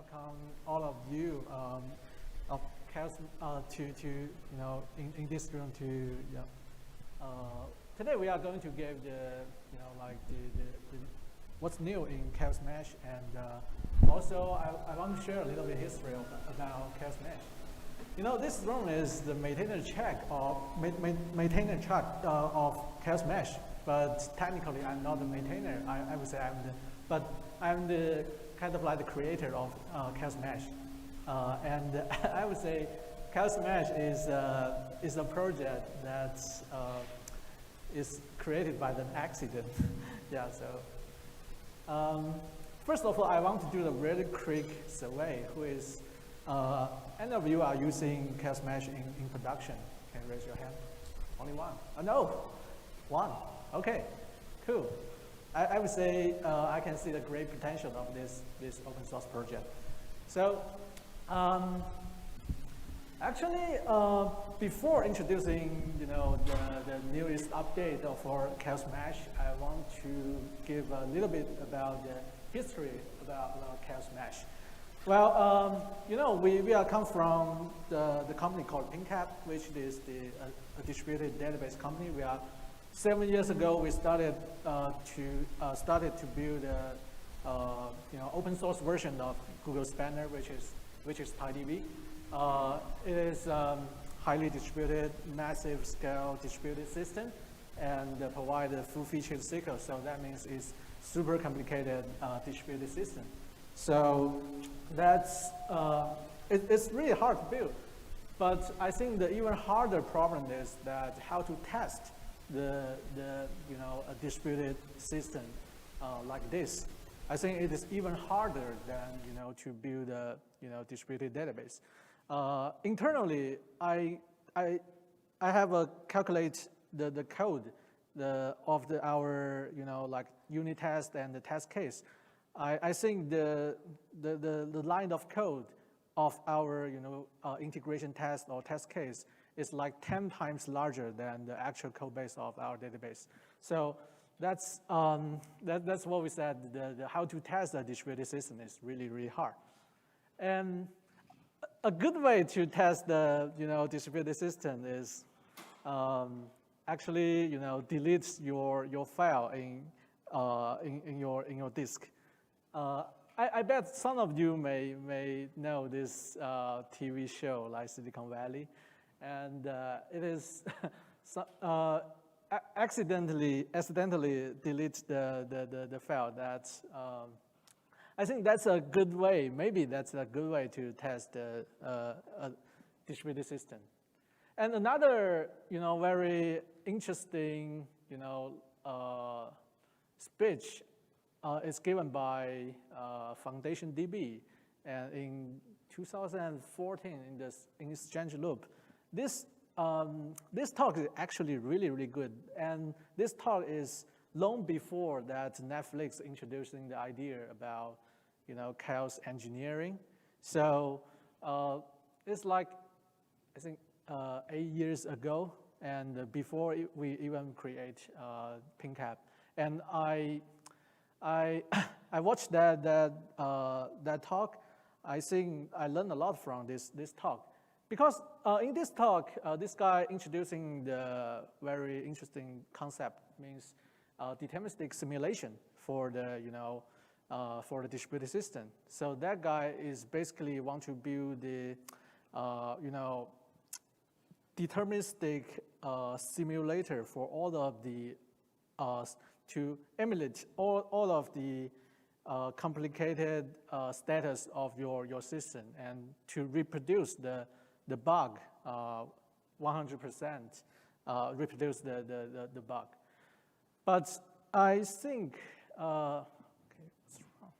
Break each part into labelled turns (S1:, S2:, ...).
S1: welcome all of you of Chaos in this room to today we are going to give the the what's new in ChaosMesh, and also I want to share a little bit history about ChaosMesh. This room is the maintainer check of maintainer chart of ChaosMesh, but technically I'm not the maintainer. I would say I'm the kind of like the creator of ChaosMesh, and I would say ChaosMesh is a project that is created by an accident. Yeah, so first of all, I want to do a really quick survey. Who is any of you are using ChaosMesh in production? Can you raise your hand? Only one? No, one. Okay, cool. I would say I can see the great potential of this open source project. So actually, before introducing the newest update for ChaosMesh, I want to give a little bit about the history about ChaosMesh. Well, we are come from the company called PingCAP, which is a distributed database company. We are 7 years ago, we started to build a open source version of Google Spanner, which is TiDB. It is highly distributed, massive scale distributed system, and provide a full featured SQL. So that means it's super complicated distributed system. So that's it's really hard to build. But I think the even harder problem is that how to test a distributed system like this. I think it is even harder than to build a distributed database. Internally, I have a calculate the code of our unit test and the test case. I think the line of code of our integration test or test case is like 10 times larger than the actual code base of our database. So that's what we said. The how to test a distributed system is really, really hard. And a good way to test the distributed system is actually delete your file in your disk. I bet some of you may know this TV show like Silicon Valley. And it is accidentally delete the file. That I think that's a good way. Maybe that's a good way to test a distributed system. And another very interesting speech is given by Foundation DB, and in 2014 in Exchange Loop. This talk is actually really, really good. And this talk is long before that Netflix introducing the idea about, chaos engineering. So it's like, I think 8 years ago, and before we even create PingCAP. And I watched that talk. I think I learned a lot from this talk. Because in this talk, this guy introducing the very interesting concept, means deterministic simulation for the distributed system. So that guy is basically want to build the deterministic simulator for all of the to emulate all of the complicated status of your system and to reproduce the bug 100%, reproduce the bug. But I think, okay, what's wrong?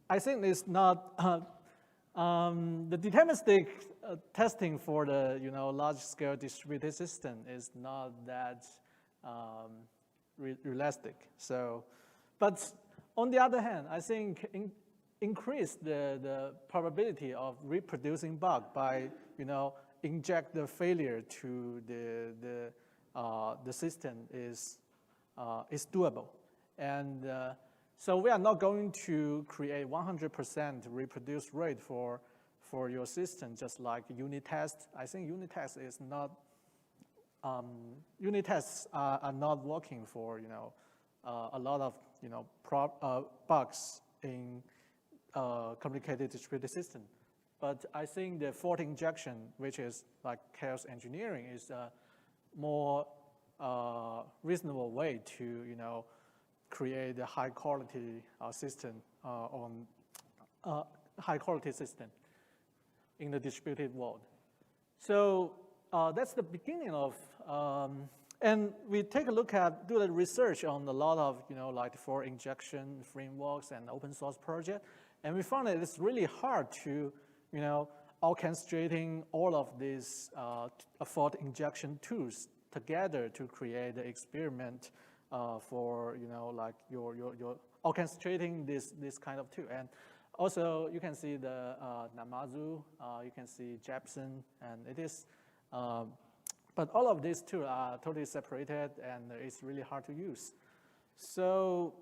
S1: I think it's not, the deterministic testing for the large-scale distributed system is not that realistic. So, but on the other hand, I think increase the probability of reproducing bug by inject the failure to the system is doable. And So we are not going to create 100% reproduce rate for your system, just like unit test. I think unit test is not, unit tests are not working for, a lot of, bugs in complicated distributed system. But I think the fault injection, which is like chaos engineering, is a more reasonable way to, create a high quality system on high quality system in the distributed world. So that's the beginning of, and we take a look at, do the research on a lot of, like the fault injection frameworks and open source project, and we found that it's really hard to, orchestrating all of these fault injection tools together to create the experiment for, like your orchestrating this kind of tool. And also you can see the Namazu, you can see Jepson, and it is, but all of these tools are totally separated and it's really hard to use. So,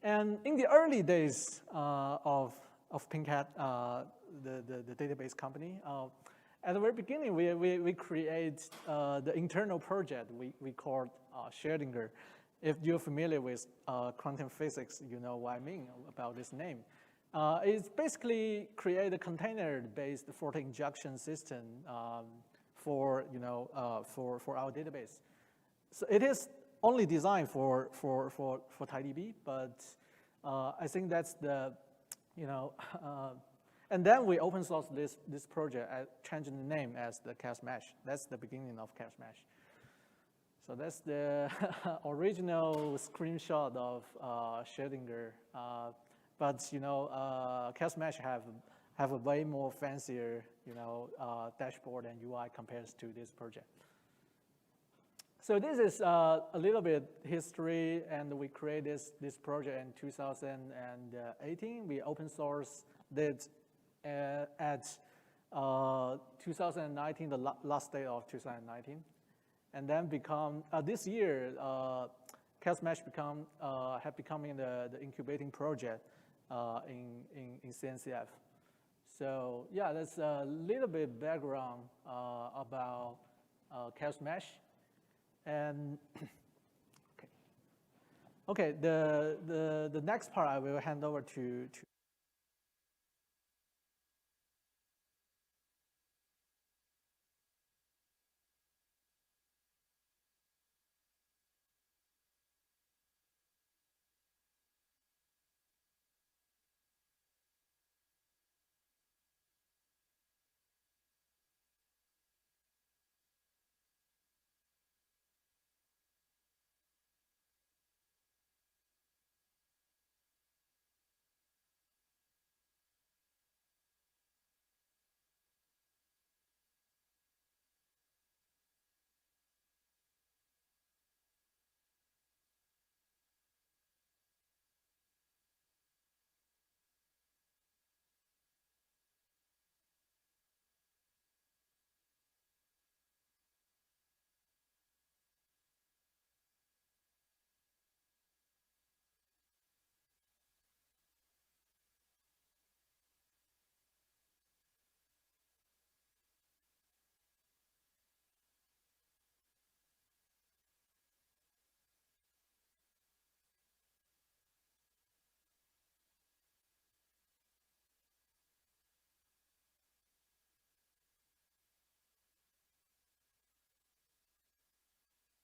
S1: and in the early days of PingCAP, the database company, at the very beginning, we create the internal project we called Schrödinger. If you're familiar with quantum physics, you know what I mean about this name. It's basically create a container-based fault injection system for our database. So it is only designed for TiDB, but I think that's the, and then we open source this project, changing the name as the ChaosMesh. That's the beginning of ChaosMesh. So that's the original screenshot of Schrödinger. But ChaosMesh have a way more fancier dashboard and UI compared to this project. So this is a little bit history, and we created this project in 2018. We open sourced it at 2019, the last day of 2019, and then become this year ChaosMesh have become the incubating project in CNCF. So yeah, that's a little bit background about ChaosMesh. And okay, the next part I will hand over to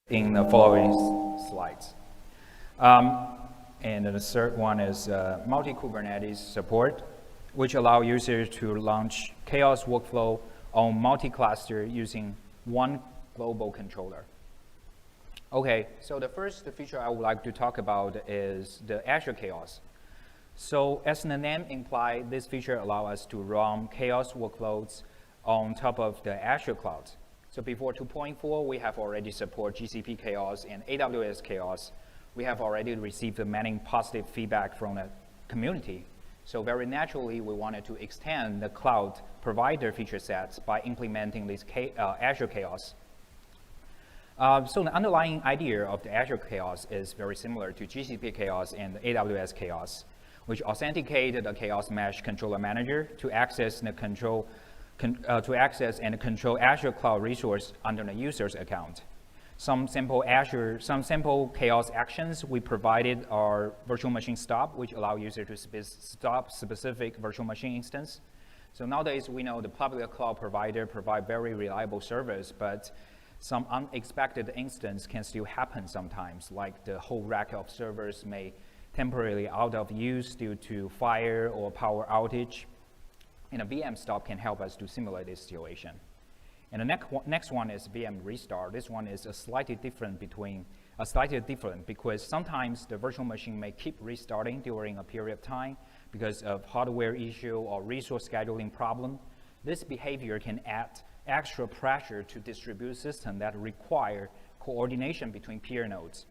S2: in the following slides. And the third one is multi-Kubernetes support, which allow users to launch chaos workflow on multi-cluster using one global controller. Okay, so the first feature I would like to talk about is the AzureChaos. So as the name implies, this feature allows us to run chaos workloads on top of the Azure cloud. So before 2.4, we have already support GCP chaos and AWS chaos. We have already received many positive feedback from the community. So very naturally, we wanted to extend the cloud provider feature sets by implementing this Azure chaos. So the underlying idea of the Azure Chaos is very similar to GCP Chaos and the AWS Chaos, which authenticated the ChaosMesh controller manager to access and control Azure cloud resource under the user's account. Some simple Chaos actions we provided are virtual machine stop, which allow user to stop specific virtual machine instance. So nowadays we know the public cloud provider provide very reliable service, but some unexpected instance can still happen sometimes, like the whole rack of servers may temporarily out of use due to fire or power outage. And a VM stop can help us to simulate this situation. And the next one is VM restart. This one is slightly different because sometimes the virtual machine may keep restarting during a period of time because of hardware issue or resource scheduling problem. This behavior can add extra pressure to distributed systems that require coordination between peer nodes.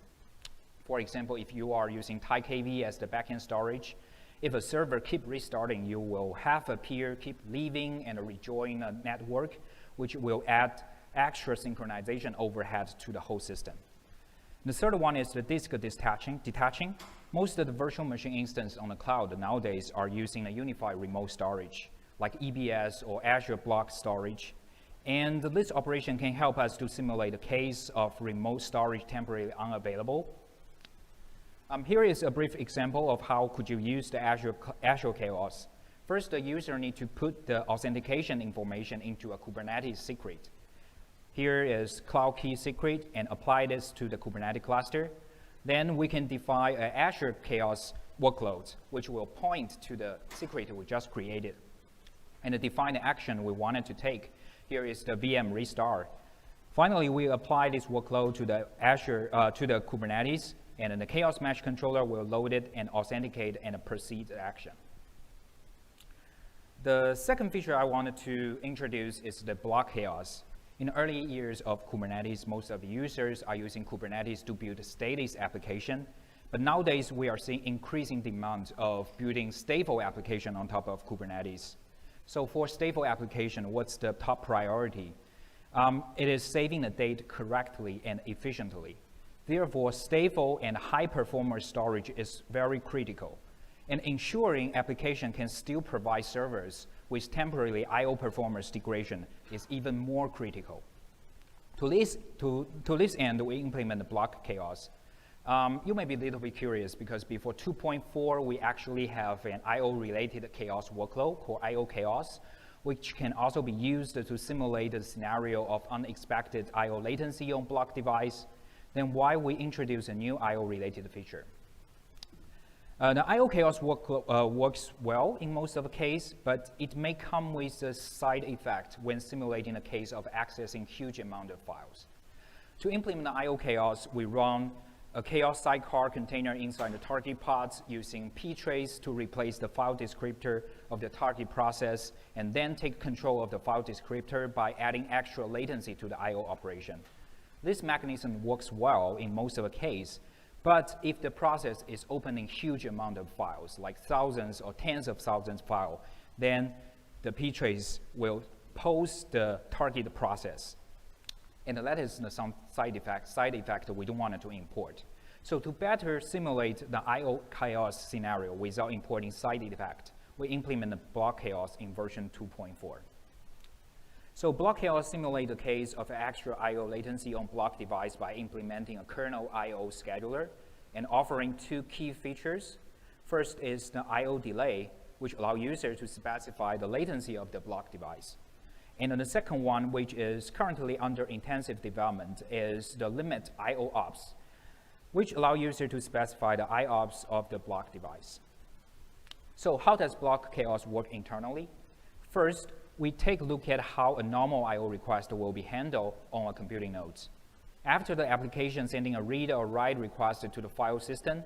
S2: For example, if you are using TiDB as the backend storage, if a server keep restarting, you will have a peer keep leaving and rejoin a network, which will add extra synchronization overhead to the whole system. The third one is the disk detaching. Most of the virtual machine instances on the cloud nowadays are using a unified remote storage, like EBS or Azure Block Storage. And this operation can help us to simulate a case of remote storage temporarily unavailable. Here is a brief example of how could you use the Azure Chaos. First, the user needs to put the authentication information into a Kubernetes secret. Here is cloud key secret and apply this to the Kubernetes cluster. Then we can define an Azure Chaos workload, which will point to the secret we just created and define the action we wanted to take. Here is the VM restart. Finally, we apply this workload to the Kubernetes, and the ChaosMesh controller will load it and authenticate and proceed the action. The second feature I wanted to introduce is the BlockChaos. In early years of Kubernetes, most of the users are using Kubernetes to build stateless application. But nowadays, we are seeing increasing demand of building stable application on top of Kubernetes. So for stable application, what's the top priority? It is saving the data correctly and efficiently. Therefore, stable and high-performance storage is very critical. And ensuring application can still provide servers with temporary I/O performance degradation is even more critical. To this end, we implement the BlockChaos. You may be a little bit curious because before 2.4, we actually have an I/O-related chaos workload called I/O Chaos, which can also be used to simulate the scenario of unexpected I/O latency on block device. Then why we introduce a new I/O-related feature? The I/O Chaos works well in most of the case, but it may come with a side effect when simulating a case of accessing huge amount of files. To implement the I/O Chaos, we run a chaos sidecar container inside the target pods using ptrace to replace the file descriptor of the target process, and then take control of the file descriptor by adding extra latency to the I/O operation. This mechanism works well in most of the case, but if the process is opening huge amount of files, like thousands or tens of thousands of files, then the ptrace will pause the target process. And that is some side effect we don't want to import. So to better simulate the I/O chaos scenario without importing side effect, we implement the BlockChaos in version 2.4. So BlockChaos simulates the case of extra I/O latency on block device by implementing a kernel I/O scheduler and offering two key features. First is the I/O delay, which allows users to specify the latency of the block device. And then the second one, which is currently under intensive development, is the limit I/O ops, which allow users to specify the IOPS of the block device. So how does BlockChaos work internally? First, we take a look at how a normal I/O request will be handled on a computing node. After the application sending a read or write request to the file system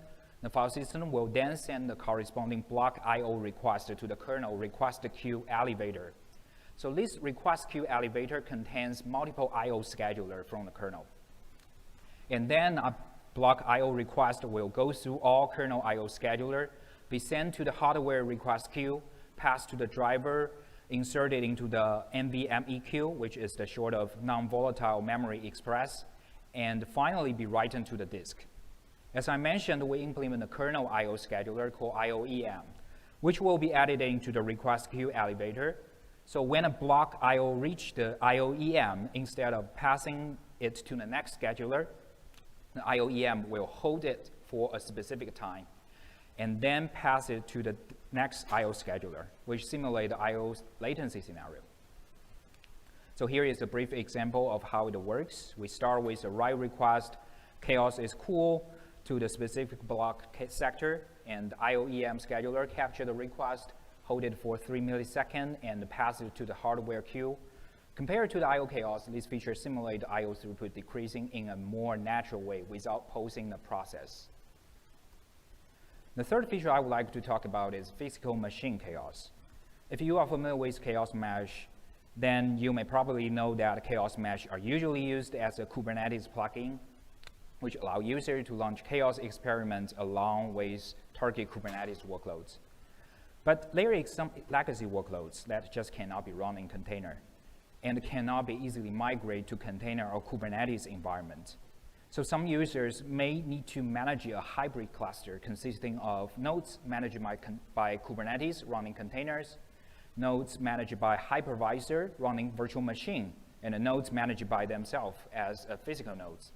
S2: will then send the corresponding block I/O request to the kernel request queue elevator. So this request queue elevator contains multiple I/O scheduler from the kernel. And then a block I/O request will go through all kernel I/O scheduler, be sent to the hardware request queue, passed to the driver, inserted into the NVMe queue, which is the short of non-volatile memory express, and finally be written to the disk. As I mentioned, we implement a kernel I/O scheduler called IOEM, which will be added into the request queue elevator. So when a block I/O reaches the IOEM, instead of passing it to the next scheduler, the IOEM will hold it for a specific time and then pass it to the next I/O scheduler, which simulates the I/O latency scenario. So here is a brief example of how it works. We start with a write request. Chaos is cool to the specific block sector, and IOEM scheduler capture the request, hold it for 3 milliseconds, and pass it to the hardware queue. Compared to the IOChaos, this feature simulates I/O throughput decreasing in a more natural way without pausing the process. The third feature I would like to talk about is PhysicalMachineChaos. If you are familiar with ChaosMesh, then you may probably know that ChaosMesh are usually used as a Kubernetes plugin, which allow users to launch chaos experiments along with target Kubernetes workloads. But there is some legacy workloads that just cannot be run in container and cannot be easily migrated to container or Kubernetes environment. So some users may need to manage a hybrid cluster consisting of nodes managed by Kubernetes running containers, nodes managed by hypervisor running virtual machine, and the nodes managed by themselves as physical nodes.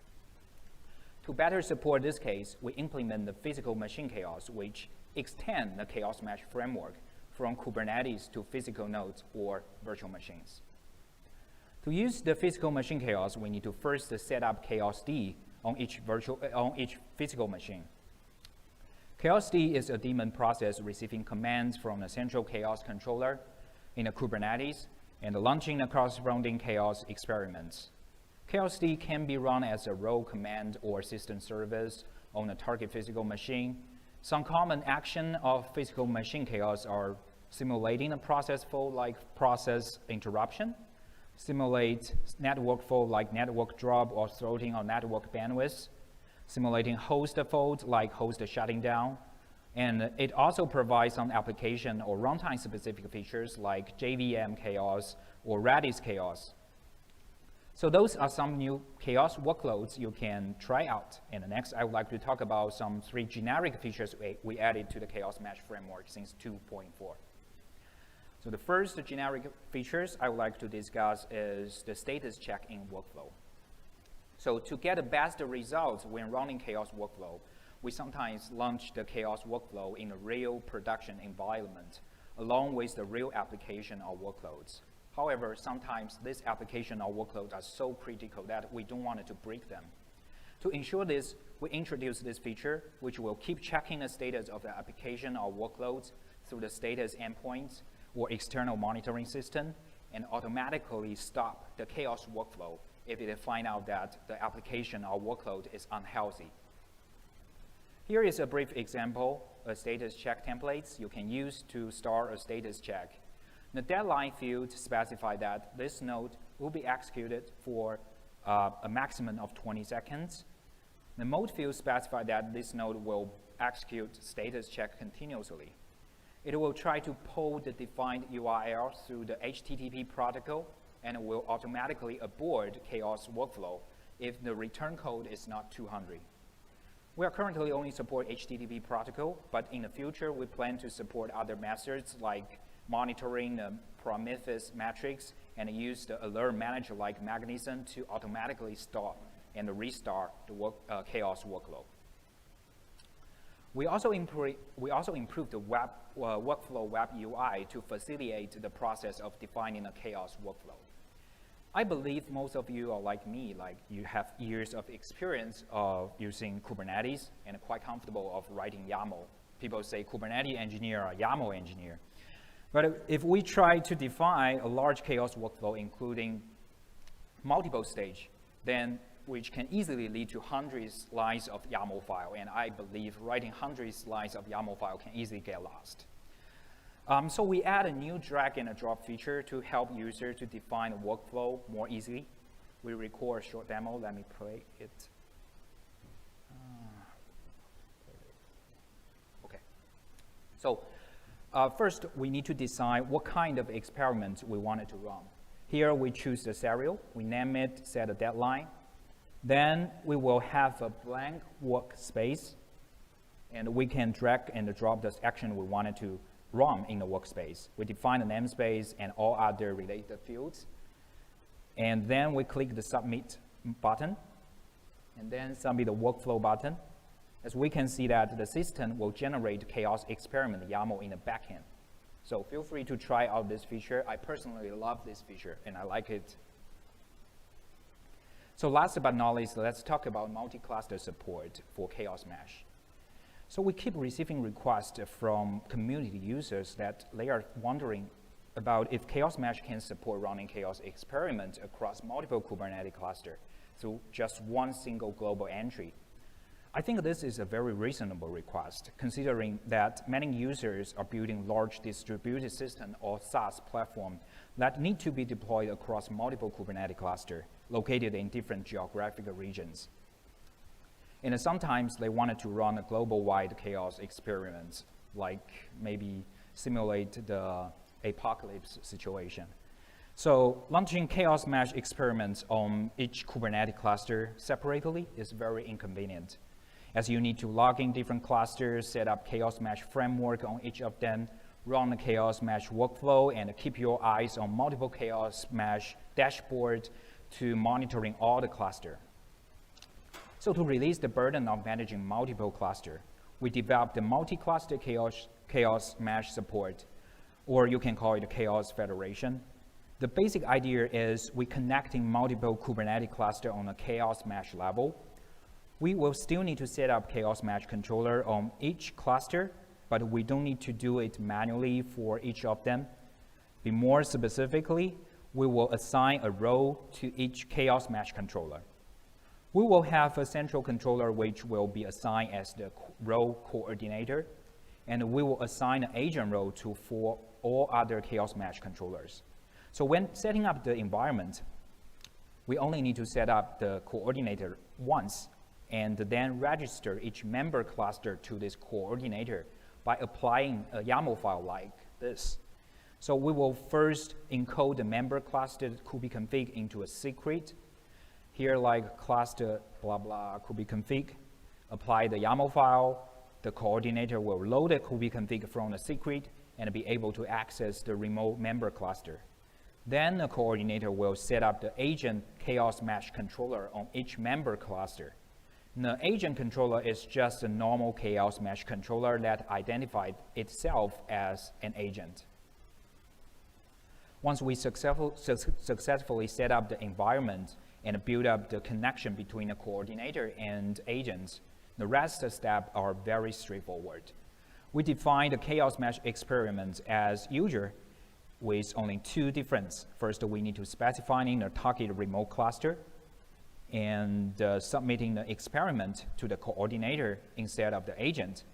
S2: To better support this case, we implement the PhysicalMachineChaos, which extend the ChaosMesh framework from Kubernetes to physical nodes or virtual machines. To use the PhysicalMachineChaos, we need to first set up ChaosD on each physical machine. ChaosD is a daemon process receiving commands from the central chaos controller in a Kubernetes and launching the corresponding chaos experiments. ChaosD can be run as a role command or system service on a target physical machine. Some common action of PhysicalMachineChaos are simulating a process flow like process interruption, simulate network flow like network drop or throttling on network bandwidth, simulating host fault like host shutting down, and it also provides some application or runtime specific features like JVM chaos or Redis chaos. So those are some new chaos workloads you can try out. And next, I would like to talk about some 3 generic features we added to the ChaosMesh framework since 2.4. So the first generic features I would like to discuss is the status check in workflow. So to get the best results when running chaos workflow, we sometimes launch the chaos workflow in a real production environment, along with the real application or workloads. However, sometimes this application or workloads are so critical that we don't want to break them. To ensure this, we introduce this feature, which will keep checking the status of the application or workloads through the status endpoints or external monitoring system, and automatically stop the chaos workflow if it finds out that the application or workload is unhealthy. Here is a brief example of status check templates you can use to start a status check. The deadline field specifies that this node will be executed for a maximum of 20 seconds. The mode field specifies that this node will execute status check continuously. It will try to pull the defined URL through the HTTP protocol and will automatically abort chaos workflow if the return code is not 200. We are currently only support HTTP protocol, but in the future we plan to support other methods like monitoring the Prometheus metrics and use the alert manager like mechanism to automatically stop and restart the chaos workload. We also improved the workflow web UI to facilitate the process of defining a chaos workflow. I believe most of you are like me, like you have years of experience of using Kubernetes and are quite comfortable of writing YAML. People say Kubernetes engineer or YAML engineer. But if we try to define a large chaos workflow including multiple stage, then which can easily lead to hundreds lines of YAML file, and I believe writing hundreds lines of YAML file can easily get lost. So we add a new drag and drop feature to help users to define a workflow more easily. We record a short demo. Let me play it. Okay. So first, we need to decide what kind of experiment we wanted to run. Here, we choose the serial. We name it, set a deadline. Then we will have a blank workspace, and we can drag and drop this action we wanted to run in the workspace. We define the namespace and all other related fields. And then we click the Submit button, and then submit the workflow button. As we can see that the system will generate Chaos experiment YAML in the backend. So feel free to try out this feature. I personally love this feature, and I like it. So last but not least, let's talk about multi-cluster support for ChaosMesh. So we keep receiving requests from community users that they are wondering about if ChaosMesh can support running Chaos experiments across multiple Kubernetes clusters through just one single global entry. I think this is a very reasonable request, considering that many users are building large distributed system or SaaS platform that need to be deployed across multiple Kubernetes clusters located in different geographic regions. And sometimes they wanted to run a global-wide Chaos experiment, like maybe simulate the apocalypse situation. So launching ChaosMesh experiments on each Kubernetes cluster separately is very inconvenient, as you need to log in different clusters, set up ChaosMesh framework on each of them, run the ChaosMesh workflow, and keep your eyes on multiple ChaosMesh dashboard to monitoring all the cluster. So to release the burden of managing multiple cluster, we developed the multi-cluster ChaosMesh support, or you can call it a Chaos Federation. The basic idea is we connecting multiple Kubernetes cluster on a ChaosMesh level. We will still need to set up ChaosMesh controller on each cluster, but we don't need to do it manually for each of them. Be more specifically, we will assign a role to each ChaosMesh controller. We will have a central controller which will be assigned as the role coordinator, and we will assign an agent role for all other ChaosMesh controllers. So when setting up the environment, we only need to set up the coordinator once, and then register each member cluster to this coordinator by applying a YAML file like this. So we will first encode the member cluster kubeconfig into a secret. Here, like cluster blah blah kubeconfig, apply the YAML file. The coordinator will load the kubeconfig from the secret and be able to access the remote member cluster. Then the coordinator will set up the agent ChaosMesh controller on each member cluster. The agent controller is just a normal ChaosMesh controller that identified itself as an agent. Once we successfully set up the environment and build up the connection between the coordinator and agents, the rest of the steps are very straightforward. We define the ChaosMesh experiments as usual with only two differences. First, we need to specify in the target remote cluster and submitting the experiment to the coordinator instead of the agent.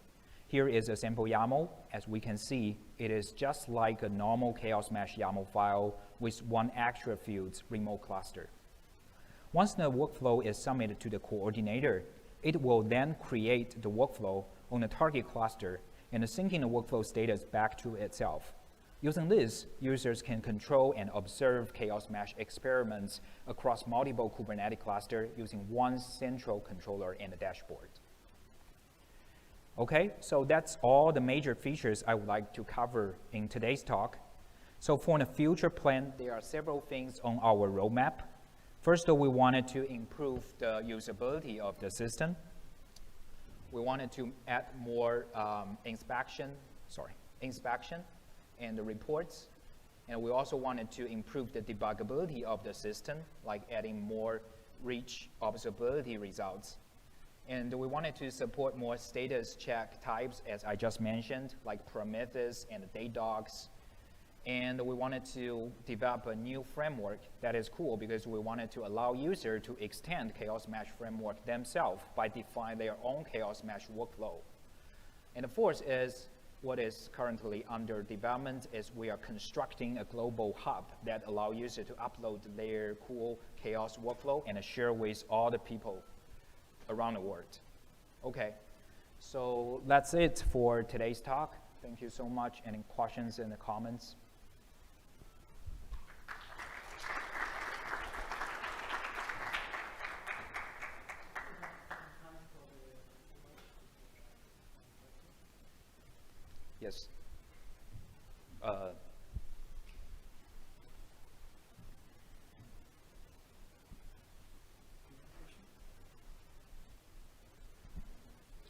S2: Here is a sample YAML. As we can see, it is just like a normal ChaosMesh YAML file with one extra field, remote cluster. Once the workflow is submitted to the coordinator, it will then create the workflow on the target cluster and syncing the workflow status back to itself. Using this, users can control and observe ChaosMesh experiments across multiple Kubernetes clusters using one central controller and a dashboard. Okay, so that's all the major features I would like to cover in today's talk. So for the future plan, there are several things on our roadmap. First, we wanted to improve the usability of the system. We wanted to add more inspection and the reports. And we also wanted to improve the debuggability of the system, like adding more rich observability results. And we wanted to support more status check types, as I just mentioned, like Prometheus and Datadog. And we wanted to develop a new framework that is cool because we wanted to allow users to extend ChaosMesh framework themselves by defining their own ChaosMesh workflow. And the fourth is what is currently under development is we are constructing a global hub that allows users to upload their cool Chaos workflow and share with all the people around the world. Okay, so that's it for today's talk. Thank you so much. Any questions in the comments? Yes.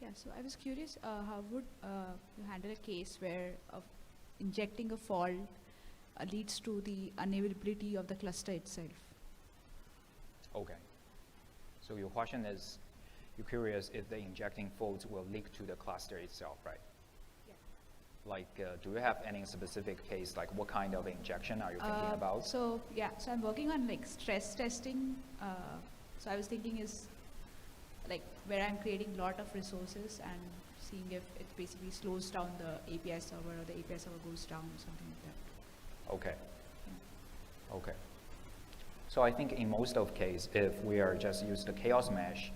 S3: Yeah, so I was curious, how would you handle a case where injecting a fault leads to the unavailability of the cluster itself?
S2: Okay. So your question is, you're curious if the injecting faults will leak to the cluster itself, right?
S3: Yeah.
S2: Like, do you have any specific case, like what kind of injection are you thinking about?
S3: So I'm working on like stress testing. So I was thinking is like where I'm creating a lot of resources and seeing if it basically slows down the API server or the API server goes down or something like that.
S2: Okay.
S3: Yeah.
S2: Okay. So I think in most of case, if we are just use the ChaosMesh,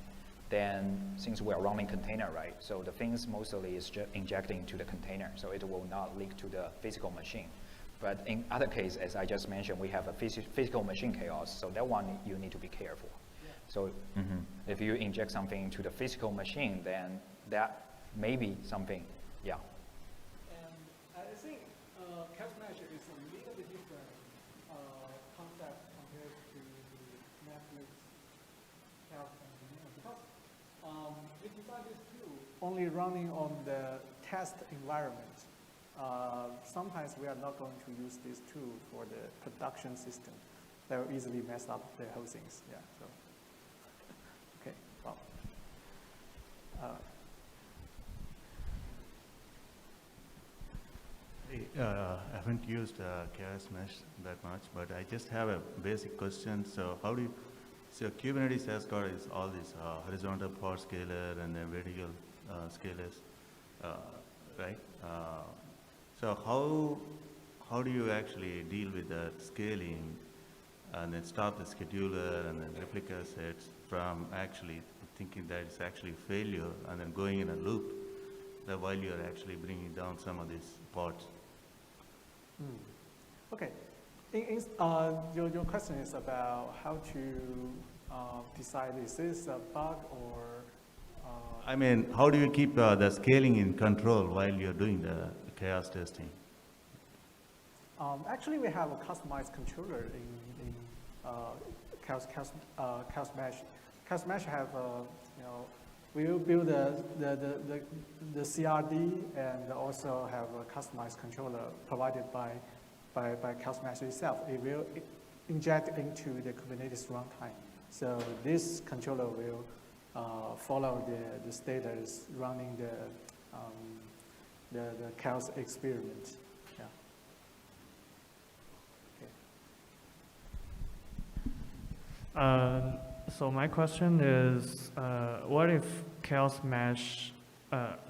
S2: then since we are running container, right? So the things mostly is injecting to the container, so it will not leak to the physical machine. But in other cases, as I just mentioned, we have a physical machine chaos, so that one you need to be careful. Yeah. So if you inject something into the physical machine, then that may be something, yeah.
S1: And I think ChaosMesh is a little bit different concept compared to the Netflix Chaos engineering because we designed this tool only running on the test environment. Sometimes we are not going to use this tool for the production system. That will easily mess up the whole things. Yeah. So, okay. Well.
S4: I haven't used ChaosMesh that much, but I just have a basic question. So how do you, so Kubernetes has got is all these horizontal pod scaler and then vertical scalers, right? So how do you actually deal with that scaling and then stop the scheduler and then replica sets from actually thinking that it's actually failure and then going in a loop that while you're actually bringing down some of these pods?
S1: Okay. Your question is about how to decide is this a bug or?
S4: I mean, how do you keep the scaling in control while you're doing the chaos testing?
S1: Actually, we have a customized controller in ChaosMesh. ChaosMesh have we will build the CRD and also have a customized controller provided by ChaosMesh itself. It will inject into the Kubernetes runtime. So this controller will follow the status running the chaos experiment. Yeah.
S5: Okay. So my question is, what if ChaosMesh,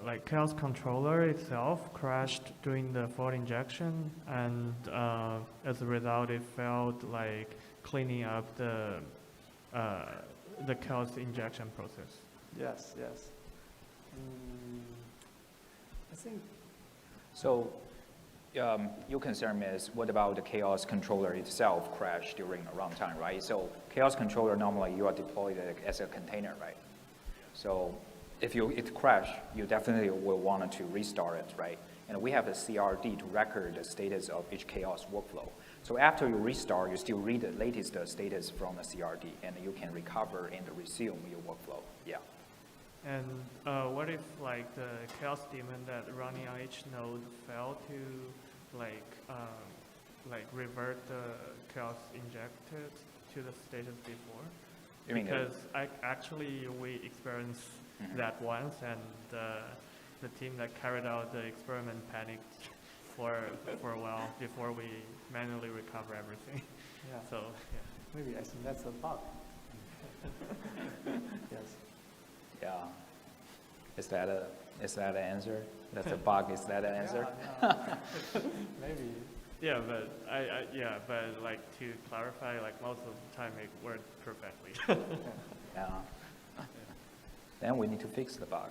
S5: like Chaos controller itself, crashed during the fault injection, and as a result, it failed like cleaning up the chaos injection process?
S1: Yes. I think.
S2: So your concern is what about the chaos controller itself crash during a runtime, right? So chaos controller, normally you are deployed as a container, right? So if it crash, you definitely will want to restart it, right? And we have a CRD to record the status of each chaos workflow. So after you restart, you still read the latest status from the CRD, and you can recover and resume your workflow. Yeah.
S5: And what if like the chaos daemon that running on each node failed to like revert the chaos injected to the status before?
S2: You mean
S5: because actually we experienced that once, and the team that carried out the experiment panicked for a while before we manually recover everything.
S1: Yeah.
S5: So yeah.
S1: Maybe I think that's a bug. Yes.
S2: Yeah. Is that an answer? That's a bug. Is that an answer?
S1: Yeah, maybe.
S5: Yeah, but like to clarify, like most of the time it worked perfectly.
S2: Yeah. Then we need to fix the bug.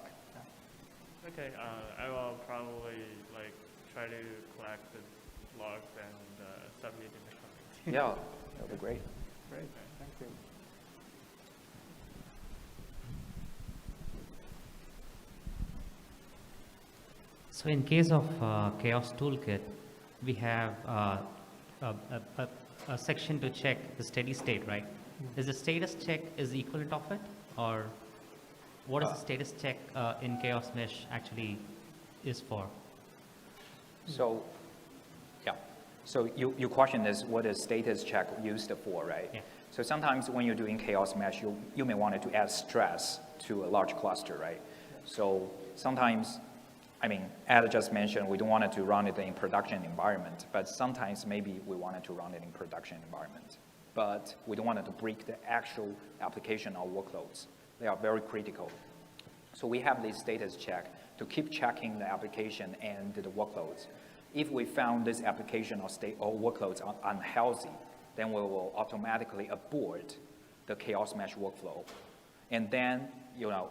S5: Okay, I will probably like try to collect the logs and submit in the community.
S2: Yeah, that would be great.
S1: Great. Thank you.
S6: So in case of Chaos Toolkit, we have a section to check the steady state, right? Is the status check is the equivalent of it, or what is the status check in ChaosMesh actually is for?
S2: So, yeah. So your question is what is status check used for, right?
S6: Yeah.
S2: So sometimes when you're doing ChaosMesh, you may want to add stress to a large cluster, right? So sometimes, I mean, Ed just mentioned we don't want to run it in production environment, but sometimes maybe we wanted to run it in production environment. But we don't want it to break the actual application or workloads. They are very critical. So we have this status check to keep checking the application and the workloads. If we found this application or workloads are unhealthy, then we will automatically abort the ChaosMesh workflow. And then,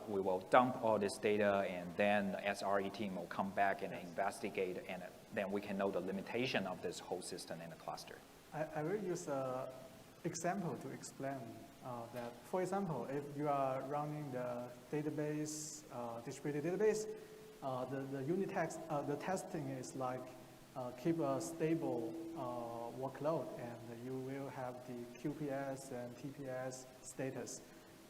S2: we will dump all this data, and then the SRE team will come back and investigate, and then we can know the limitation of this whole system in the cluster.
S1: I will use an example to explain that. For example, if you are running the database, distributed database, the unit test, the testing is like keep a stable workload, and you will have the QPS and TPS status.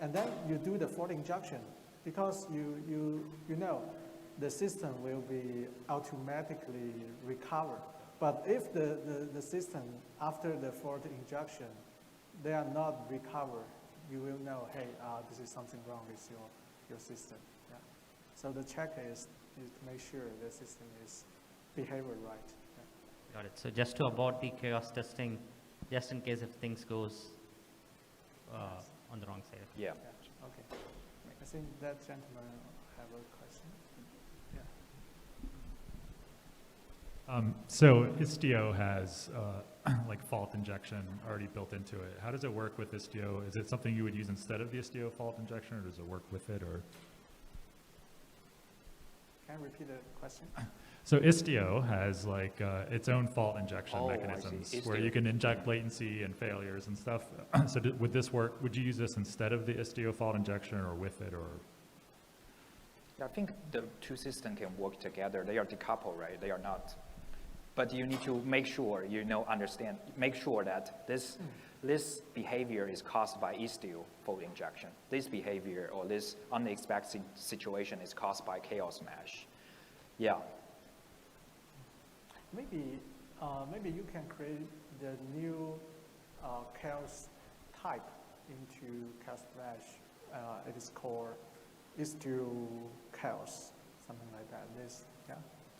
S1: And then you do the fault injection, because you know the system will be automatically recover. But if the system, after the fault injection, they are not recovered, you will know, hey, this is something wrong with your system. Yeah. So the check is to make sure the system is behavior right. Yeah.
S6: Got it. So just to abort the chaos testing, just in case if things goes on the wrong side.
S2: Yeah.
S1: Yeah. Okay. I think that gentleman have a question. Yeah.
S7: So Istio has like fault injection already built into it. How does it work with Istio? Is it something you would use instead of the Istio fault injection, or does it work with it? Or
S1: Can you repeat the question?
S7: so Istio has like its own fault injection
S2: Oh, I
S7: mechanisms
S2: see.
S7: where
S2: Istio.
S7: you can inject latency and failures and stuff. So would this work? Would you use this instead of the Istio fault injection, or with it, or?
S2: I think the two systems can work together. They are decoupled, right? They are not. But you need to make sure understand, make sure that this behavior is caused by Istio fault injection. This behavior or this unexpected situation is caused by ChaosMesh. Yeah.
S1: Maybe you can create the new chaos type into ChaosMesh. It is called AzureChaos, something like that.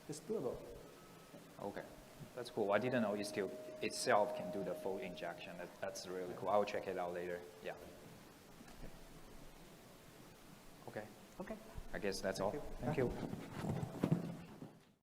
S1: It's doable.
S2: Okay, that's cool. I didn't know Istio itself can do the fault injection. That's really cool. I'll check it out later. Yeah. Okay.
S1: Okay.
S2: I guess that's all.
S1: Thank you.
S2: Thank you.